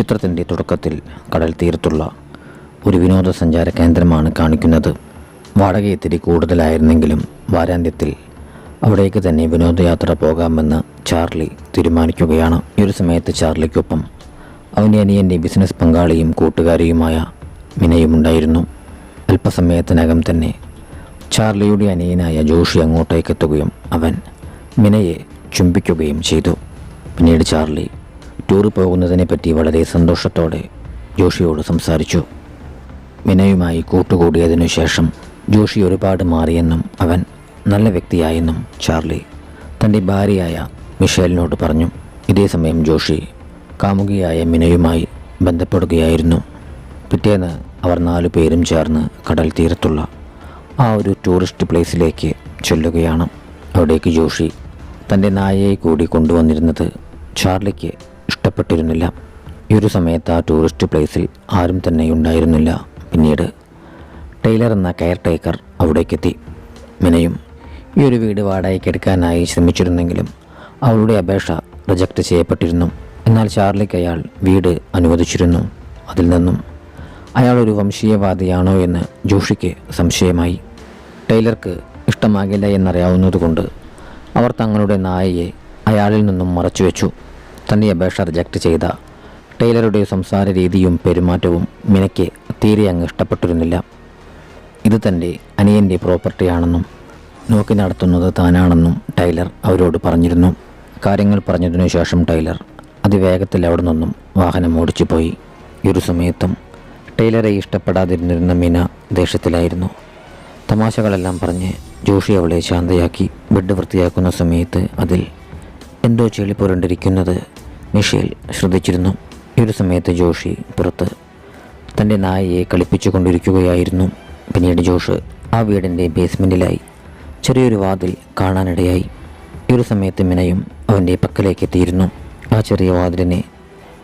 ചിത്രത്തിൻ്റെ തുടക്കത്തിൽ കടൽ തീരത്തുള്ള ഒരു വിനോദസഞ്ചാര കേന്ദ്രമാണ് കാണിക്കുന്നത്. വാടക ഇത്തിരി കൂടുതലായിരുന്നെങ്കിലും വാരാന്ത്യത്തിൽ അവിടേക്ക് തന്നെ വിനോദയാത്ര പോകാമെന്ന് ചാർലി തീരുമാനിക്കുകയാണ്. ഈ ഒരു സമയത്ത് ചാർലിക്കൊപ്പം അവൻ്റെ അനിയൻ്റെ ബിസിനസ് പങ്കാളിയും കൂട്ടുകാരിയുമായ മിനയുമുണ്ടായിരുന്നു. അല്പസമയത്തിനകം തന്നെ ചാർലിയുടെ അനിയനായ ജോഷി അങ്ങോട്ടേക്കെത്തുകയും അവൻ മിനയെ ചുംബിക്കുകയും ചെയ്തു. പിന്നീട് ചാർലി ടൂർ പോകുന്നതിനെപ്പറ്റി വളരെ സന്തോഷത്തോടെ ജോഷിയോട് സംസാരിച്ചു. മിനയുമായി കൂട്ടുകൂടിയതിനു ശേഷം ജോഷി ഒരുപാട് മാറിയെന്നും അവൻ നല്ല വ്യക്തിയായെന്നും ചാർലി തൻ്റെ ഭാര്യയായ മിഷേലിനോട് പറഞ്ഞു. ഇതേസമയം ജോഷി കാമുകിയായ മിനയുമായി ബന്ധപ്പെടുകയായിരുന്നു. പിറ്റേന്ന് അവർ 4 പേരും ചേർന്ന് കടൽ തീരത്തുള്ള ആ ഒരു ടൂറിസ്റ്റ് പ്ലേസിലേക്ക് ചെല്ലുകയാണ്. അവിടേക്ക് ജോഷി തൻ്റെ നായയെ കൂടി കൊണ്ടുവന്നിരുന്നത് ചാർലിക്ക് ഇഷ്ടപ്പെട്ടിരുന്നില്ല. ഈ ഒരു സമയത്ത് ആ ടൂറിസ്റ്റ് പ്ലേസിൽ ആരും തന്നെ ഉണ്ടായിരുന്നില്ല. പിന്നീട് ടൈലർ എന്ന കെയർ ടേക്കർ അവിടേക്കെത്തി. മിനയും ഈ ഒരു വീട് വാടകയ്ക്ക് എടുക്കാനായി ശ്രമിച്ചിരുന്നെങ്കിലും അവളുടെ അപേക്ഷ റിജക്റ്റ് ചെയ്യപ്പെട്ടിരുന്നു. എന്നാൽ ചാർലിക്ക് അയാൾ വീട് അനുവദിച്ചിരുന്നു. അതിൽ നിന്നും അയാളൊരു വംശീയവാദിയാണോ എന്ന് ജോഷിക്ക് സംശയമായി. ടൈലർക്ക് ഇഷ്ടമാകില്ല എന്നറിയാവുന്നതുകൊണ്ട് അവർ തങ്ങളുടെ നായയെ അയാളിൽ നിന്നും മറച്ചുവെച്ചു. തൻ്റെ അപേക്ഷ റിജക്റ്റ് ചെയ്ത ടൈലറുടെ സംസാര രീതിയും പെരുമാറ്റവും മിനയ്ക്ക് തീരെ അങ്ങ് ഇഷ്ടപ്പെട്ടിരുന്നില്ല. ഇത് തൻ്റെ അനിയൻ്റെ പ്രോപ്പർട്ടിയാണെന്നും നോക്കി നടത്തുന്നത് താനാണെന്നും ടൈലർ അവരോട് പറഞ്ഞിരുന്നു. കാര്യങ്ങൾ പറഞ്ഞതിനു ശേഷം ടൈലർ അതിവേഗത്തിൽ അവിടെ നിന്നും വാഹനം ഓടിച്ചു പോയി. ഈ ഒരു സമയത്തും ടൈലറെ ഇഷ്ടപ്പെടാതിരുന്നിരുന്ന മിന ദേഷ്യത്തിലായിരുന്നു. തമാശകളെല്ലാം പറഞ്ഞ് ജോഷി അവളെ ശാന്തയാക്കി. ബെഡ് വൃത്തിയാക്കുന്ന സമയത്ത് അതിൽ എന്തോ ചെളി പുരണ്ടിരിക്കുന്നത് മിഷേൽ ശ്രദ്ധിച്ചിരുന്നു. ഈ ഒരു സമയത്ത് ജോഷി പുറത്ത് തൻ്റെ നായയെ കളിപ്പിച്ചു കൊണ്ടിരിക്കുകയായിരുന്നു. പിന്നീട് ജോഷ് ആ വീടിൻ്റെ ബേസ്മെൻറ്റിലായി ചെറിയൊരു വാതിൽ കാണാനിടയായി. ഈ ഒരു സമയത്ത് മിനയും അവൻ്റെ പക്കലേക്ക് എത്തിയിരുന്നു. ആ ചെറിയ വാതിലിന്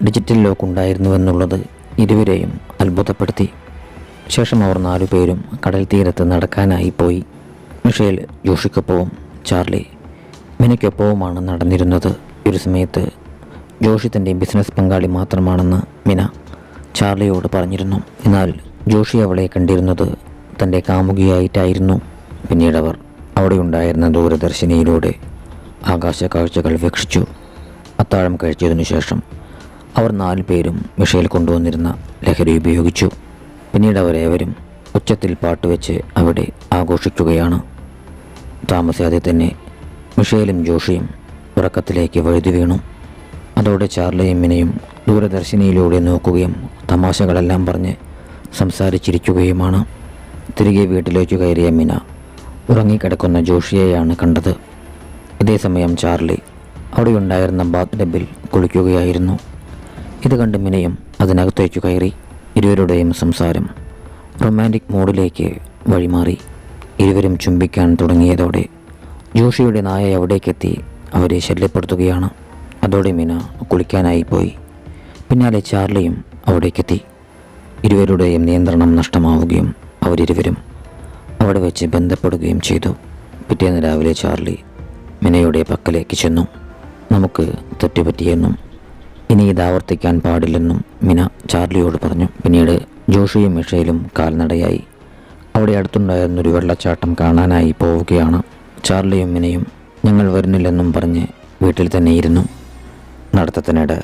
ഡിജിറ്റൽ ലോക്ക് ഉണ്ടായിരുന്നുവെന്നുള്ളത് ഇരുവരെയും അത്ഭുതപ്പെടുത്തി. ശേഷം അവർ 4 പേരും കടൽ തീരത്ത് നടക്കാനായി പോയി. മിഷേൽ ജോഷിക്കൊപ്പവും ചാർലി മിനയ്ക്കൊപ്പവുമാണ് നടന്നിരുന്നത്. ഈ ഒരു സമയത്ത് ജോഷി തൻ്റെ ബിസിനസ് പങ്കാളി മാത്രമാണെന്ന് മിന ചാർലിയോട് പറഞ്ഞിരുന്നു. എന്നാൽ ജോഷി അവളെ കണ്ടിരുന്നത് തൻ്റെ കാമുകിയായിട്ടായിരുന്നു. പിന്നീട് അവർ അവിടെ ഉണ്ടായിരുന്ന ദൂരദർശിനിയിലൂടെ ആകാശ കാഴ്ചകൾ വീക്ഷിച്ചു. അത്താഴം കഴിച്ചതിനു ശേഷം അവർ 4 പേരും മിഷേൽ കൊണ്ടുവന്നിരുന്ന ലഹരി ഉപയോഗിച്ചു. പിന്നീട് അവരേവരും ഉച്ചത്തിൽ പാട്ടുവെച്ച് അവിടെ ആഘോഷിക്കുകയാണ്. താമസിയാതെ തന്നെ മിഷേലും ജോഷിയും ഉറക്കത്തിലേക്ക് വഴുതി വീണു. അതോടെ ചാർലിയും മിനയും ദൂരദർശിനിയിലൂടെ നോക്കുകയും തമാശകളെല്ലാം പറഞ്ഞ് സംസാരിച്ചിരിക്കുകയുമാണ്. തിരികെ വീട്ടിലേക്ക് കയറിയ മിന ഉറങ്ങിക്കിടക്കുന്ന ജോഷിയെയാണ് കണ്ടത്. ഇതേസമയം ചാർലി അവിടെ ഉണ്ടായിരുന്ന ബാത്ത് ടബിൽ കുളിക്കുകയായിരുന്നു. ഇത് കണ്ട് മിനയും അതിനകത്തേക്ക് കയറി. ഇരുവരുടെയും സംസാരം റൊമാൻറ്റിക് മോഡിലേക്ക് വഴിമാറി. ഇരുവരും ചുംബിക്കാൻ തുടങ്ങിയതോടെ ജോഷിയുടെ നായ അവിടേക്കെത്തി അവരെ ശല്യപ്പെടുത്തുകയാണ്. അതോടെ മിന കുളിക്കാനായി പോയി. പിന്നാലെ ചാർലിയും അവിടേക്കെത്തി. ഇരുവരുടെയും നിയന്ത്രണം നഷ്ടമാവുകയും അവരിരുവരും അവിടെ വെച്ച് ബന്ധപ്പെടുകയും ചെയ്തു. പിറ്റേന്ന് രാവിലെ ചാർലി മിനയുടെ പക്കലേക്ക് ചെന്നു. നമുക്ക് തെറ്റുപറ്റിയെന്നും ഇനി ഇത് ആവർത്തിക്കാൻ പാടില്ലെന്നും മിന ചാർലിയോട് പറഞ്ഞു. പിന്നീട് ജോഷിയും മിഷേലും കാൽനടയായി അവിടെ അടുത്തുണ്ടായിരുന്നൊരു വെള്ളച്ചാട്ടം കാണാനായി പോവുകയാണ്. ചാർലിയും മിനയും ഞങ്ങൾ വരുന്നില്ലെന്നും പറഞ്ഞ് വീട്ടിൽ തന്നെ ഇരുന്നു. നടത്തത്തിനിടെ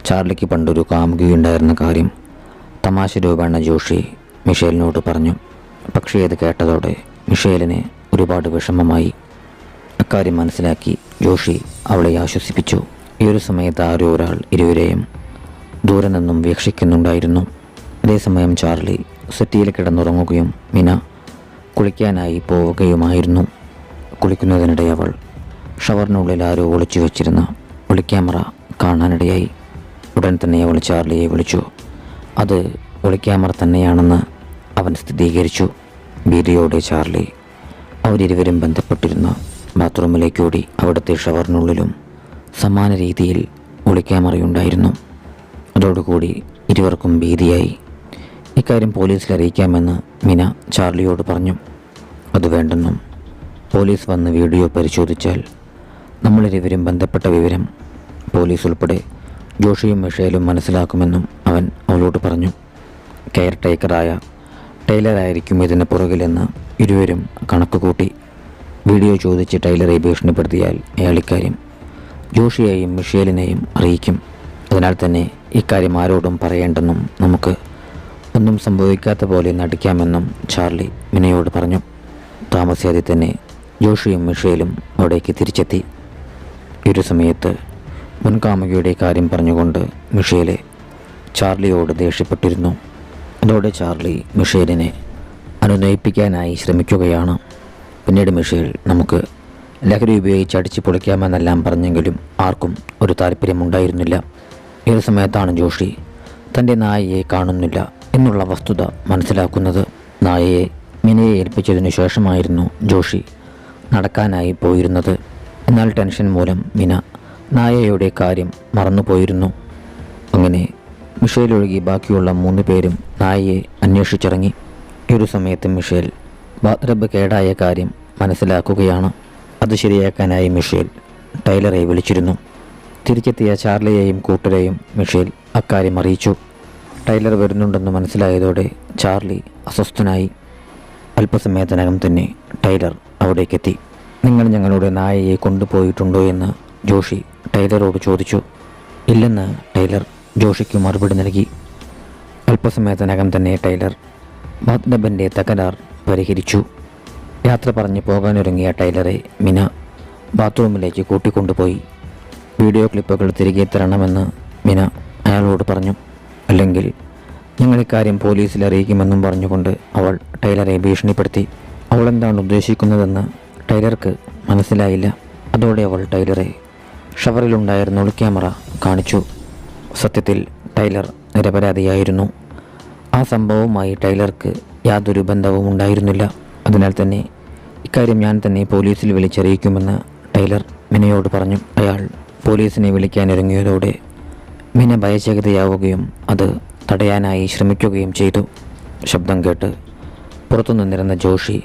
ചാർലിക്ക് പണ്ടൊരു കാമുകിയുണ്ടായിരുന്ന കാര്യം തമാശ രൂപേണ ജോഷി മിഷേലിനോട് പറഞ്ഞു. പക്ഷേ അത് കേട്ടതോടെ മിഷേലിന് ഒരുപാട് വിഷമമായി. അക്കാര്യം മനസ്സിലാക്കി ജോഷി അവളെ ആശ്വസിപ്പിച്ചു. ഈ ഒരു സമയത്ത് ആരോ ഒരാൾ ഇരുവരെയും ദൂരെ നിന്നും വീക്ഷിക്കുന്നുണ്ടായിരുന്നു. അതേസമയം ചാർലി സെറ്റിയിൽ കിടന്നുറങ്ങുകയും മിന കുളിക്കാനായി പോവുകയുമായിരുന്നു. കുളിക്കുന്നതിനിടെ അവൾ ഷവറിനുള്ളിൽ ആരോ ഒളിച്ചു വെച്ചിരുന്ന ഒളിക്യാമറ കാണാനിടയായി. ഉടൻ തന്നെ അവൾ ചാർലിയെ വിളിച്ചു. അത് ഒളിക്യാമറ തന്നെയാണെന്ന് അവൻ സ്ഥിരീകരിച്ചു. ഭീതിയോടെ ചാർലി അവരിരുവരും ബന്ധപ്പെട്ടിരുന്ന ബാത്റൂമിലേക്കോടി. അവിടുത്തെ ഷവറിനുള്ളിലും സമാന രീതിയിൽ ഒളിക്യാമറയുണ്ടായിരുന്നു. അതോടുകൂടി ഇരുവർക്കും ഭീതിയായി. ഇക്കാര്യം പോലീസിൽ അറിയിക്കാമെന്ന് മിന ചാർലിയോട് പറഞ്ഞു. അത് വേണ്ടെന്നും പോലീസ് വന്ന് വീഡിയോ പരിശോധിച്ചാൽ നമ്മളിരുവരും ബന്ധപ്പെട്ട വിവരം പോലീസ് ഉൾപ്പെടെ ജോഷിയും മിഷേലും മനസ്സിലാക്കുമെന്നും അവൻ അവളോട് പറഞ്ഞു. കെയർ ടേക്കറായ ടൈലറായിരിക്കും ഇതിന് പുറകിലെന്ന് ഇരുവരും കണക്ക് കൂട്ടി. വീഡിയോ ചോദിച്ച് ടൈലറെ ഭീഷണിപ്പെടുത്തിയാൽ അയാൾ ഇക്കാര്യം ജോഷിയെയും മിഷേലിനെയും അറിയിക്കും. അതിനാൽ തന്നെ ഇക്കാര്യം ആരോടും പറയേണ്ടെന്നും നമുക്ക് ഒന്നും സംഭവിക്കാത്ത പോലെ നടിക്കാമെന്നും ചാർലി മിനയോട് പറഞ്ഞു. താമസിയാതെ തന്നെ ജോഷിയും മിഷേലും അവിടേക്ക് തിരിച്ചെത്തി. ഈ ഒരു സമയത്ത് മുൻകാമുകിയുടെ കാര്യം പറഞ്ഞുകൊണ്ട് മിഷേലെ ചാർലിയോട് ദേഷ്യപ്പെട്ടിരുന്നു. അതോടെ ചാർലി മിഷേലിനെ അനുനയിപ്പിക്കാനായി ശ്രമിക്കുകയാണ്. പിന്നീട് മിഷേൽ നമുക്ക് ലഹരി ഉപയോഗിച്ച് അടിച്ചു പൊളിക്കാമെന്നെല്ലാം പറഞ്ഞെങ്കിലും ആർക്കും ഒരു താല്പര്യമുണ്ടായിരുന്നില്ല. ഈ ഒരു സമയത്താണ് ജോഷി തൻ്റെ നായയെ കാണുന്നില്ല എന്നുള്ള വസ്തുത മനസ്സിലാക്കുന്നത്. നായയെ മിനയെ ഏൽപ്പിച്ചതിനു ശേഷമായിരുന്നു ജോഷി നടക്കാനായി പോയിരുന്നത്. എന്നാൽ ടെൻഷൻ മൂലം മിന നായയുടെ കാര്യം മറന്നുപോയിരുന്നു. അങ്ങനെ മിഷേൽ ഒഴുകി ബാക്കിയുള്ള 3 പേരും നായയെ അന്വേഷിച്ചിറങ്ങി. ഈ ഒരു സമയത്ത് മിഷേൽ ബാത്റബ് കേടായ കാര്യം മനസ്സിലാക്കുകയാണ്. അത് ശരിയാക്കാനായി മിഷേൽ ടൈലറെ വിളിച്ചിരുന്നു. തിരിച്ചെത്തിയ ചാർലിയെയും കൂട്ടരെയും മിഷേൽ അക്കാര്യം അറിയിച്ചു. ടൈലർ വരുന്നുണ്ടെന്ന് മനസ്സിലായതോടെ ചാർലി അസ്വസ്ഥനായി. അല്പസമയത്തിനകം തന്നെ ടൈലർ അവിടേക്കെത്തി. നിങ്ങൾ ഞങ്ങളുടെ നായയെ കൊണ്ടുപോയിട്ടുണ്ടോ എന്ന് ജോഷി ടൈലറോട് ചോദിച്ചു. ഇല്ലെന്ന് ടൈലർ ജോഷിക്ക് മറുപടി നൽകി. അല്പസമയത്തിനകം തന്നെ ടൈലർ ബാത്ടബിൻ്റെ തകരാർ പരിഹരിച്ചു. യാത്ര പറഞ്ഞ് പോകാനൊരുങ്ങിയ ടൈലറെ മിന ബാത്റൂമിലേക്ക് കൂട്ടിക്കൊണ്ടുപോയി. വീഡിയോ ക്ലിപ്പുകൾ തിരികെ തരണമെന്ന് മിന അയാളോട് പറഞ്ഞു. അല്ലെങ്കിൽ ഞങ്ങളിക്കാര്യം പോലീസിൽ അറിയിക്കുമെന്നും പറഞ്ഞുകൊണ്ട് അവൾ ടൈലറെ ഭീഷണിപ്പെടുത്തി. അവൾ എന്താണ് ഉദ്ദേശിക്കുന്നതെന്ന് ടൈലർക്ക് മനസ്സിലായില്ല. അതോടെ അവൾ ടൈലറെ ഷവറിലുണ്ടായിരുന്ന ഒളിക്യാമറ കാണിച്ചു. സത്യത്തിൽ ടൈലർ നിരപരാധിയായിരുന്നു. ആ സംഭവവുമായി ടൈലർക്ക് യാതൊരു ബന്ധവും ഉണ്ടായിരുന്നില്ല. അതിനാൽ തന്നെ ഇക്കാര്യം ഞാൻ തന്നെ പോലീസിൽ വിളിച്ചറിയിക്കുമെന്ന് ടൈലർ മിനയോട് പറഞ്ഞു. അയാൾ പോലീസിനെ വിളിക്കാനിറങ്ങിയതോടെ മിന ഭയചകിതയാവുകയും അത് തടയാനായി ശ്രമിക്കുകയും ചെയ്തു. ശബ്ദം കേട്ട് പുറത്തു നിന്നിരുന്ന ജോഷി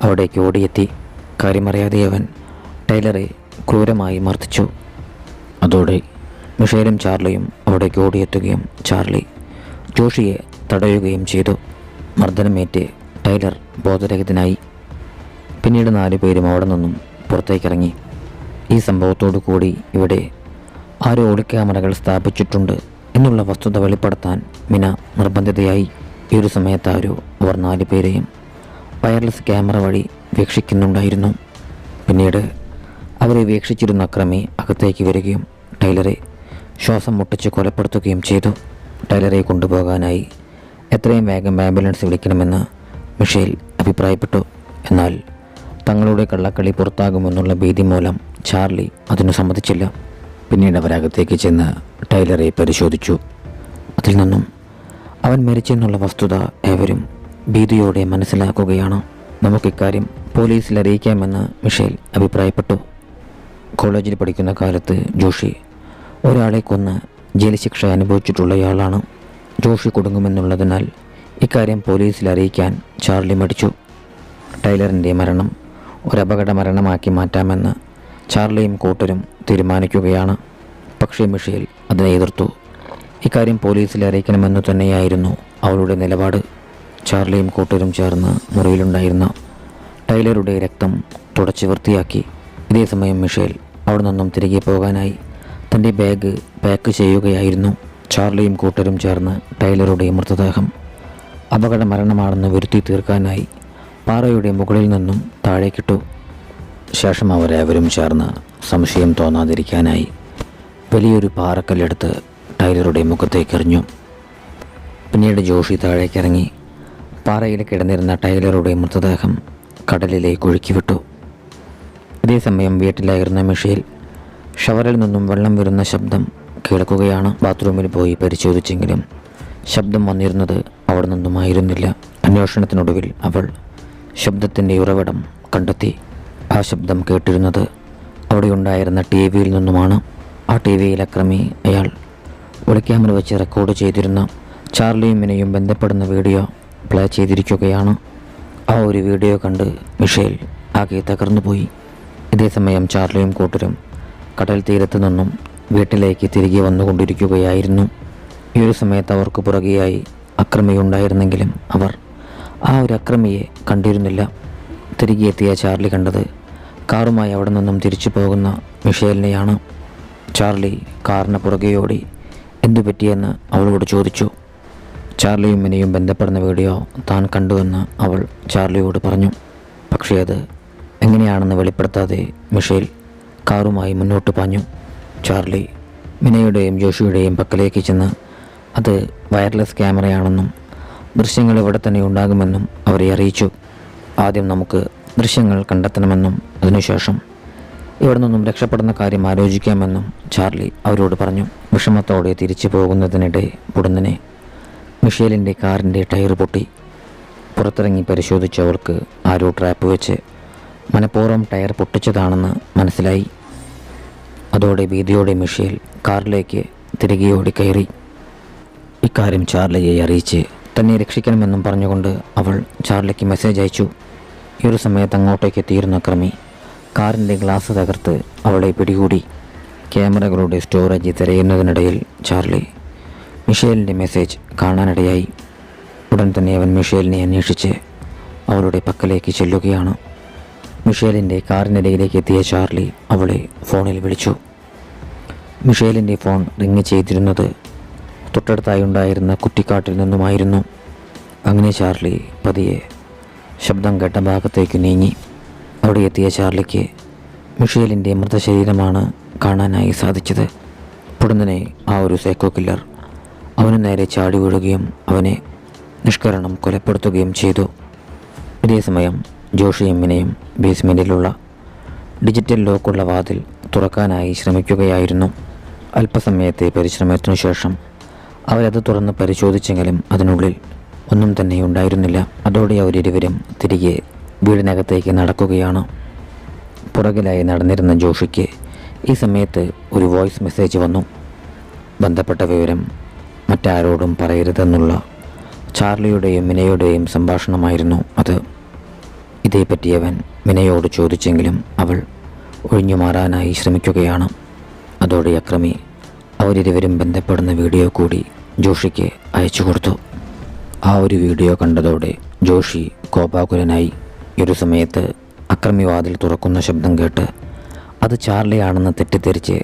അവിടേക്ക് ഓടിയെത്തി. കാര്യമറിയാതെ അവൻ ടൈലറെ ക്രൂരമായി മർദ്ദിച്ചു. അതോടെ മിഷേലും ചാർലിയും അവിടേക്ക് ഓടിയെത്തുകയും ചാർലി ജോഷിയെ തടയുകയും ചെയ്തു. മർദ്ദനമേറ്റ് ടൈലർ ബോധരഹിതനായി. പിന്നീട് 4 പേരും അവിടെ നിന്നും പുറത്തേക്കിറങ്ങി. ഈ സംഭവത്തോടു കൂടി ഇവിടെ ആരോ ഒളിക്യാമറകൾ സ്ഥാപിച്ചിട്ടുണ്ട് എന്നുള്ള വസ്തുത വെളിപ്പെടുത്താൻ മിന നിർബന്ധിതയായി. ഈ ഒരു സമയത്ത് ആരോ അവർ 4 പേരെയും വയർലെസ് ക്യാമറ വഴി വീക്ഷിക്കുന്നുണ്ടായിരുന്നു. പിന്നീട് അവരെ വീക്ഷിച്ചിരുന്ന അക്രമി അകത്തേക്ക് വരികയും ടൈലറെ ശ്വാസം മുട്ടിച്ച് കൊലപ്പെടുത്തുകയും ചെയ്തു. ടൈലറെ കൊണ്ടുപോകാനായി എത്രയും വേഗം ആംബുലൻസ് വിളിക്കണമെന്ന് മിഷേൽ അഭിപ്രായപ്പെട്ടു. എന്നാൽ തങ്ങളുടെ കള്ളക്കളി പുറത്താകുമെന്നുള്ള ഭീതി മൂലം ചാർലി അതിനു സമ്മതിച്ചില്ല. പിന്നീട് അവരകത്തേക്ക് ചെന്ന് ടൈലറെ പരിശോധിച്ചു. അതിൽ നിന്നും അവൻ മരിച്ചെന്നുള്ള വസ്തുത ഏവരും ഭീതിയോടെ മനസ്സിലാക്കുകയാണ്. നമുക്കിക്കാര്യം പോലീസിൽ അറിയിക്കാമെന്ന് മിഷേൽ അഭിപ്രായപ്പെട്ടു. കോളേജിൽ പഠിക്കുന്ന കാലത്ത് ജോഷി ഒരാളെ കൊന്ന് ജയിൽ ശിക്ഷ അനുഭവിച്ചിട്ടുള്ളയാളാണ്. ജോഷി കുടുങ്ങുമെന്നുള്ളതിനാൽ ഇക്കാര്യം പോലീസിൽ അറിയിക്കാൻ ചാർലി മടിച്ചു. ടൈലറിൻ്റെ മരണം ഒരപകട മരണമാക്കി മാറ്റാമെന്ന് ചാർലിയും കൂട്ടരും തീരുമാനിക്കുകയാണ്. പക്ഷേ മിഷേൽ അതിനെ എതിർത്തു. ഇക്കാര്യം പോലീസിൽ അറിയിക്കണമെന്നു തന്നെയായിരുന്നു അവളുടെ നിലപാട്. ചാർലിയും കൂട്ടരും ചേർന്ന് മുറിയിലുണ്ടായിരുന്ന ടൈലറുടെ രക്തം തുടച്ച് വൃത്തിയാക്കി. ഇതേസമയം മിഷേൽ അവിടെ നിന്നും തിരികെ പോകാനായി തൻ്റെ ബാഗ് പാക്ക് ചെയ്യുകയായിരുന്നു. ചാർലിയും കൂട്ടരും ചേർന്ന് ടൈലറുടെ മൃതദേഹം അപകട മരണമാണെന്ന് വരുത്തി തീർക്കാനായി പാറയുടെ മുകളിൽ നിന്നും താഴേക്കിട്ടു. ശേഷം അവരേവരും ചേർന്ന് സംശയം തോന്നാതിരിക്കാനായി വലിയൊരു പാറക്കല്ലെടുത്ത് ടൈലറുടെ മുഖത്തേക്കെറിഞ്ഞു. പിന്നീട് ജോഷി താഴേക്കിറങ്ങി പാറയിൽ കിടന്നിരുന്ന ടൈലറുടെ മൃതദേഹം കടലിലേക്ക് ഒഴുക്കിവിട്ടു. ഇതേസമയം വീട്ടിലായിരുന്ന മിഷേൽ ഷവറിൽ നിന്നും വെള്ളം വരുന്ന ശബ്ദം കേൾക്കുകയാണ്. ബാത്റൂമിൽ പോയി പരിശോധിച്ചെങ്കിലും ശബ്ദം വന്നിരുന്നത് അവിടെ നിന്നുമായിരുന്നില്ല. അന്വേഷണത്തിനൊടുവിൽ അവൾ ശബ്ദത്തിൻ്റെ ഉറവിടം കണ്ടെത്തി. ആ ശബ്ദം കേട്ടിരുന്നത് അവിടെയുണ്ടായിരുന്ന TV-യിൽ നിന്നുമാണ്. ആ TV-യിൽ അക്രമി അയാൾ ഒളിക്യാമറ വെച്ച് റെക്കോർഡ് ചെയ്തിരുന്ന ചാർലിയും മിനയും ബന്ധപ്പെടുന്ന വീഡിയോ പ്ലേ ചെയ്തിരിക്കുകയാണ്. ആ ഒരു വീഡിയോ കണ്ട് മിഷേൽ ആകെ തകർന്നുപോയി. ഇതേസമയം ചാർലിയും കൂട്ടരും കടൽ തീരത്തു നിന്നും വീട്ടിലേക്ക് തിരികെ വന്നുകൊണ്ടിരിക്കുകയായിരുന്നു. ഈ ഒരു സമയത്ത് അവർക്ക് പുറകെയായി അക്രമിയുണ്ടായിരുന്നെങ്കിലും അവർ ആ ഒരു അക്രമിയെ കണ്ടിരുന്നില്ല. തിരികെ എത്തിയ ചാർലി കണ്ടത് കാറുമായി അവിടെ നിന്നും തിരിച്ചു പോകുന്ന മിഷേലിനെയാണ്. ചാർലി കാറിന് പുറകെയോടി എന്തു പറ്റിയെന്ന് അവളോട് ചോദിച്ചു. ചാർലിയും മിനയും ബന്ധപ്പെടുന്ന വീഡിയോ താൻ കണ്ടുവെന്ന് അവൾ ചാർലിയോട് പറഞ്ഞു. പക്ഷേ അത് എങ്ങനെയാണെന്ന് വെളിപ്പെടുത്താതെ മിഷേൽ കാറുമായി മുന്നോട്ട് പാഞ്ഞു. ചാർലി മിനയുടെയും ജോഷിയുടെയും പക്കലേക്ക് ചെന്ന് അത് വയർലെസ് ക്യാമറയാണെന്നും ദൃശ്യങ്ങൾ ഇവിടെ തന്നെ ഉണ്ടാകുമെന്നും അവരെ അറിയിച്ചു. ആദ്യം നമുക്ക് ദൃശ്യങ്ങൾ കണ്ടെത്തണമെന്നും അതിനുശേഷം ഇവിടെ നിന്നും രക്ഷപ്പെടുന്ന കാര്യം ആലോചിക്കാമെന്നും ചാർലി അവരോട് പറഞ്ഞു. വിഷമത്തോടെ തിരിച്ചു പോകുന്നതിനിടെ പൊടുന്നനെ മിഷേലിൻ്റെ കാറിൻ്റെ ടയർ പൊട്ടി. പുറത്തിറങ്ങി പരിശോധിച്ചവർക്ക് ആരോ ട്രാപ്പ് വെച്ച് മനഃപൂർവ്വം ടയർ പൊട്ടിച്ചതാണെന്ന് മനസ്സിലായി. അതോടെ ഭീതിയോടെ മിഷേൽ കാറിലേക്ക് തിരികെ ഓടിക്കയറി. ഇക്കാര്യം ചാർലിയെ അറിയിച്ച് തന്നെ രക്ഷിക്കണമെന്നും പറഞ്ഞുകൊണ്ട് അവൾ ചാർലിക്ക് മെസ്സേജ് അയച്ചു. ഈ ഒരു സമയത്ത് അങ്ങോട്ടേക്ക് എത്തിയിരുന്ന അക്രമി കാറിൻ്റെ ഗ്ലാസ് തകർത്ത് അവളെ പിടികൂടി. ക്യാമറകളുടെ സ്റ്റോറേജ് തിരയുന്നതിനിടയിൽ ചാർലി മിഷേലിൻ്റെ മെസ്സേജ് കാണാനിടയായി. ഉടൻ തന്നെ അവൻ മിഷേലിനെ അന്വേഷിച്ച് അവളുടെ പക്കലേക്ക് ചെല്ലുകയാണ്. മിഷേലിൻ്റെ കാറിനിടയിലേക്ക് എത്തിയ ചാർലി അവളെ ഫോണിൽ വിളിച്ചു. മിഷേലിൻ്റെ ഫോൺ റിങ് ചെയ്തിരുന്നത് തൊട്ടടുത്തായി ഉണ്ടായിരുന്ന കുറ്റിക്കാട്ടിൽ നിന്നുമായിരുന്നു. അങ്ങനെ ചാർലി പതിയെ ശബ്ദം കേട്ട ഭാഗത്തേക്ക് നീങ്ങി. അവിടെ എത്തിയ ചാർലിക്ക് മിഷേലിൻ്റെ മൃതശരീരമാണ് കാണാനായി സാധിച്ചത്. പൊടുന്നനെ ആ ഒരു സൈക്കോ കില്ലർ അവന് നേരെ ചാടി വീഴുകയും അവനെ നിഷ്കരണം കൊലപ്പെടുത്തുകയും ചെയ്തു. ഇതേസമയം ജോഷിയും മിനയും ബേസ്മെൻറ്റിലുള്ള ഡിജിറ്റൽ ലോക്കുള്ള വാതിൽ തുറക്കാനായി ശ്രമിക്കുകയായിരുന്നു. അല്പസമയത്തെ പരിശ്രമത്തിനു ശേഷം അവരത് തുറന്ന് പരിശോധിച്ചെങ്കിലും അതിനുള്ളിൽ ഒന്നും തന്നെ ഉണ്ടായിരുന്നില്ല. അതോടെ അവരിരുവരും തിരികെ വീടിനകത്തേക്ക് നടക്കുകയാണ്. പുറകിലായി നടന്നിരുന്ന ജോഷിക്ക് ഈ സമയത്ത് ഒരു വോയിസ് മെസ്സേജ് വന്നു. ബന്ധപ്പെട്ട വിവരം മറ്റാരോടും പറയരുതെന്നുള്ള ചാർലിയുടെയും മിനയുടെയും സംഭാഷണമായിരുന്നു അത്. ഇതേപ്പറ്റി അവൻ മിനയോട് ചോദിച്ചെങ്കിലും അവൾ ഒഴിഞ്ഞു മാറാനായി ശ്രമിക്കുകയാണ്. അതോടെ അക്രമി അവരിരുവരും ബന്ധപ്പെടുന്ന വീഡിയോ കൂടി ജോഷിക്ക് അയച്ചു കൊടുത്തു. ആ ഒരു വീഡിയോ കണ്ടതോടെ ജോഷി കോപാകുലനായി. ഈ ഒരു സമയത്ത് അക്രമി വാതിൽ തുറക്കുന്ന ശബ്ദം കേട്ട് അത് ചാർലിയാണെന്ന് തെറ്റിദ്ധരിച്ച്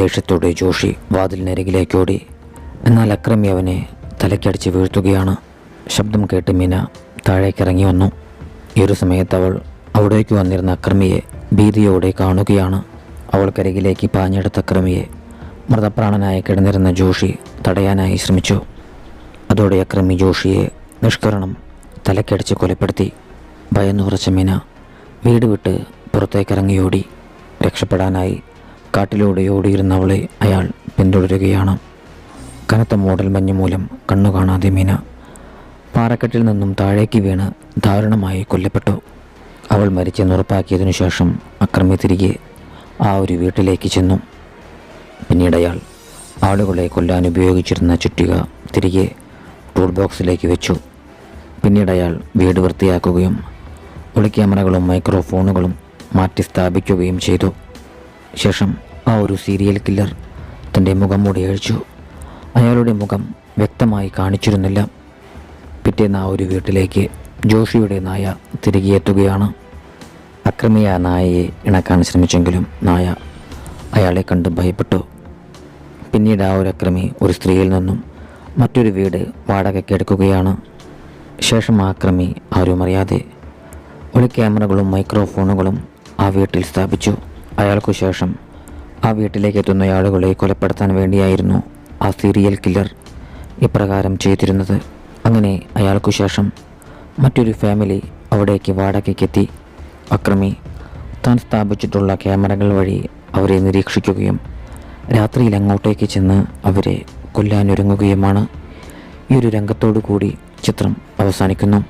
ദേഷ്യത്തോടെ ജോഷി വാതിലിനരികിലേക്കോടി. എന്നാൽ അക്രമി അവനെ തലയ്ക്കടിച്ച് വീഴ്ത്തുകയാണ്. ശബ്ദം കേട്ട് മീന താഴേക്കിറങ്ങി വന്നു. ഈ ഒരു സമയത്ത് അവൾ അവിടേക്ക് വന്നിരുന്ന അക്രമിയെ ഭീതിയോടെ കാണുകയാണ്. അവൾക്കരികിലേക്ക് പാഞ്ഞെടുത്ത അക്രമിയെ മൃതപ്രാണനായി കിടന്നിരുന്ന ജോഷി തടയാനായി ശ്രമിച്ചു. അതോടെ അക്രമി ജോഷിയെ നിഷ്കരണം തലക്കടിച്ച് കൊലപ്പെടുത്തി. ഭയന്നുറച്ച മീന വീട് വിട്ട് പുറത്തേക്കിറങ്ങിയോടി. രക്ഷപ്പെടാനായി കാട്ടിലൂടെ ഓടിയിരുന്ന അവളെ അയാൾ പിന്തുടരുകയാണ്. കനത്ത മൂടൽ മഞ്ഞ് മൂലം കണ്ണു കാണാതെ മീന പാറക്കെട്ടിൽ നിന്നും താഴേക്ക് വീണ് ദാരുണമായി കൊല്ലപ്പെട്ടു. അവൾ മരിച്ചെന്ന് ഉറപ്പാക്കിയതിനു ശേഷം അക്രമി തിരികെ ആ ഒരു വീട്ടിലേക്ക് ചെന്നു. പിന്നീട് അയാൾ ആളുകളെ കൊല്ലാൻ ഉപയോഗിച്ചിരുന്ന ചുറ്റിക തിരികെ ടൂൾ ബോക്സിലേക്ക് വെച്ചു. പിന്നീട് അയാൾ വീട് വൃത്തിയാക്കുകയും ഒളിക്യാമറകളും മൈക്രോഫോണുകളും മാറ്റി സ്ഥാപിക്കുകയും ചെയ്തു. ശേഷം ആ ഒരു സീരിയൽ കില്ലർ തൻ്റെ മുഖം മൂടി അഴിച്ചു. അയാളുടെ മുഖം വ്യക്തമായി കാണിച്ചിരുന്നില്ല. പിറ്റേന്ന് ആ ഒരു വീട്ടിലേക്ക് ജോഷിയുടെ നായ തിരികെ എത്തുകയാണ്. അക്രമിയ നായയെ ഇണക്കാൻ ശ്രമിച്ചെങ്കിലും നായ അയാളെ കണ്ട് ഭയപ്പെട്ടു. പിന്നീട് ആ ഒരു അക്രമി ഒരു സ്ത്രീയിൽ നിന്നും മറ്റൊരു വീട് വാടകയ്ക്ക് എടുക്കുകയാണ്. ശേഷം ആ അക്രമി ആരും അറിയാതെ ഒളിക്യാമറകളും മൈക്രോഫോണുകളും ആ വീട്ടിൽ സ്ഥാപിച്ചു. അയാൾക്കു ശേഷം ആ വീട്ടിലേക്ക് എത്തുന്ന ആളുകളെ കൊലപ്പെടുത്താൻ വേണ്ടിയായിരുന്നു ആ സീരിയൽ കില്ലർ ഇപ്രകാരം ചെയ്തിരുന്നത്. അങ്ങനെ അയാൾക്കു ശേഷം മറ്റൊരു ഫാമിലി അവിടേക്ക് വാടകയ്ക്കെത്തി. അക്രമി താൻ സ്ഥാപിച്ചിട്ടുള്ള ക്യാമറകൾ വഴി അവരെ നിരീക്ഷിക്കുകയും രാത്രിയിൽ അങ്ങോട്ടേക്ക് ചെന്ന് അവരെ കൊല്ലാനൊരുങ്ങുകയുമാണ്. ഈ ഒരു രംഗത്തോടു കൂടി ചിത്രം അവസാനിക്കുന്നു.